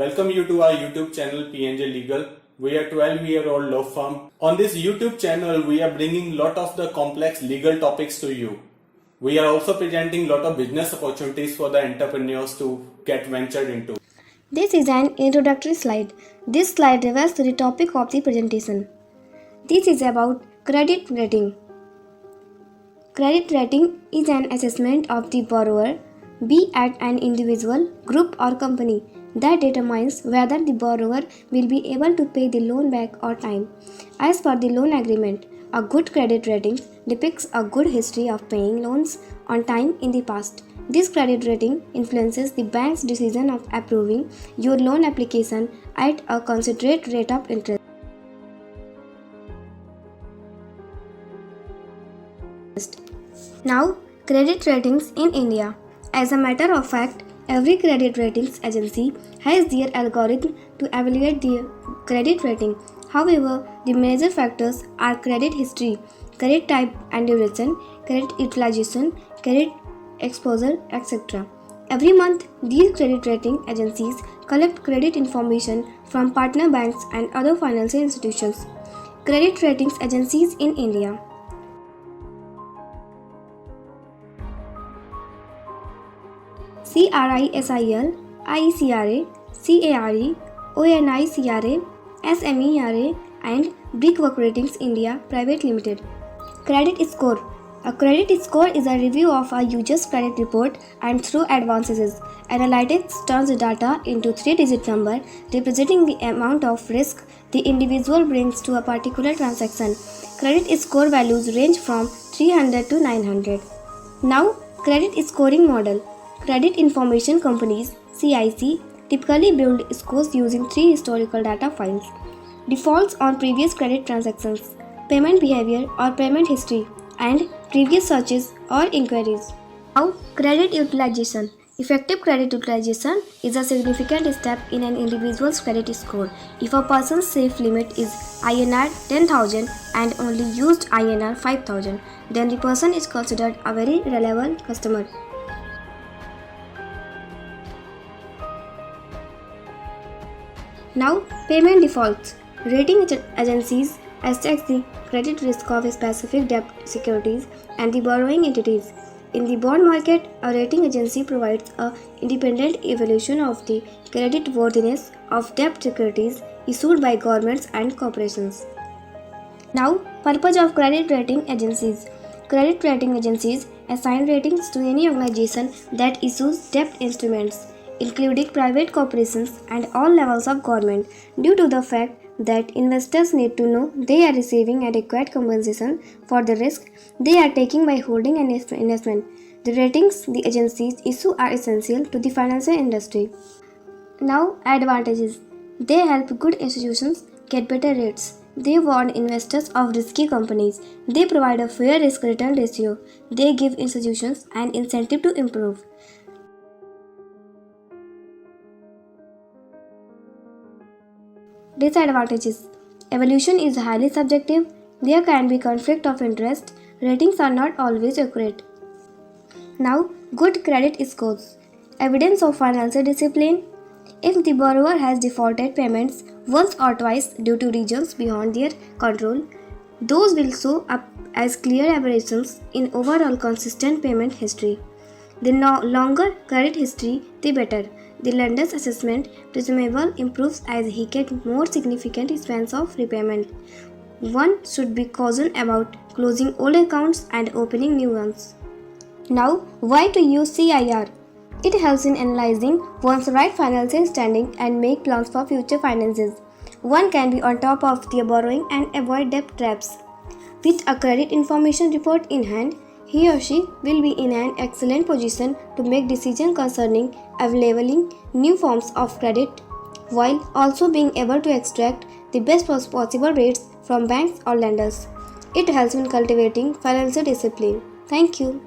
Welcome you to our YouTube channel PNJ Legal. We are 12-year-old law firm. On this YouTube channel, we are bringing lot of the complex legal topics to you. We are also presenting lot of business opportunities for the entrepreneurs to get ventured into. This is an introductory slide. This slide refers to the topic of the presentation. This is about credit rating. Credit rating is an assessment of the borrower, be it an individual, group or company, that determines whether the borrower will be able to pay the loan back on time. As per the loan agreement, a good credit rating depicts a good history of paying loans on time in the past. This credit rating influences the bank's decision of approving your loan application at a considerate rate of interest. Now, credit ratings in India. As a matter of fact, every credit ratings agency has their algorithm to evaluate the credit rating. However, the major factors are credit history, credit type and duration, credit utilization, credit exposure, etc. Every month, these credit rating agencies collect credit information from partner banks and other financial institutions. Credit ratings agencies in India. CRISIL, IECRA, CARE, ONICRA, SMERA and Brickwork Ratings India Private Limited. Credit score. A credit score is a review of a user's credit report and through advances. Analytics turns data into 3-digit number representing the amount of risk the individual brings to a particular transaction. Credit score values range from 300 to 900. Now, credit scoring model. Credit information companies (CIC) typically build scores using 3 historical data files: defaults on previous credit transactions, payment behavior or payment history, and previous searches or inquiries. Now, credit utilization. Effective credit utilization is a significant step in an individual's credit score. If a person's safe limit is INR 10,000 and only used INR 5,000, then the person is considered a very reliable customer. Now, payment defaults. Rating agencies assess the credit risk of specific debt securities and the borrowing entities. In the bond market, a rating agency provides an independent evaluation of the creditworthiness of debt securities issued by governments and corporations. Now, purpose of credit rating agencies. Credit rating agencies assign ratings to any organization that issues debt instruments, including private corporations and all levels of government, due to the fact that investors need to know they are receiving adequate compensation for the risk they are taking by holding an investment. The ratings the agencies issue are essential to the financial industry. Now, advantages. They help good institutions get better rates. They warn investors of risky companies. They provide a fair risk-return ratio. They give institutions an incentive to improve. Disadvantages. Evaluation is highly subjective. There can be conflict of interest. Ratings are not always accurate. Now, good credit scores. Evidence of financial discipline. If the borrower has defaulted payments once or twice due to reasons beyond their control, those will show up as clear aberrations in overall consistent payment history. The longer credit history, the better. The lender's assessment presumably improves as he gets more significant spans of repayment. One should be cautioned about closing old accounts and opening new ones. Now, why to use CIR? It helps in analyzing one's right financial standing and make plans for future finances. One can be on top of their borrowing and avoid debt traps. With a credit information report in hand, he or she will be in an excellent position to make decisions concerning availing new forms of credit, while also being able to extract the best possible rates from banks or lenders. It helps in cultivating financial discipline. Thank you.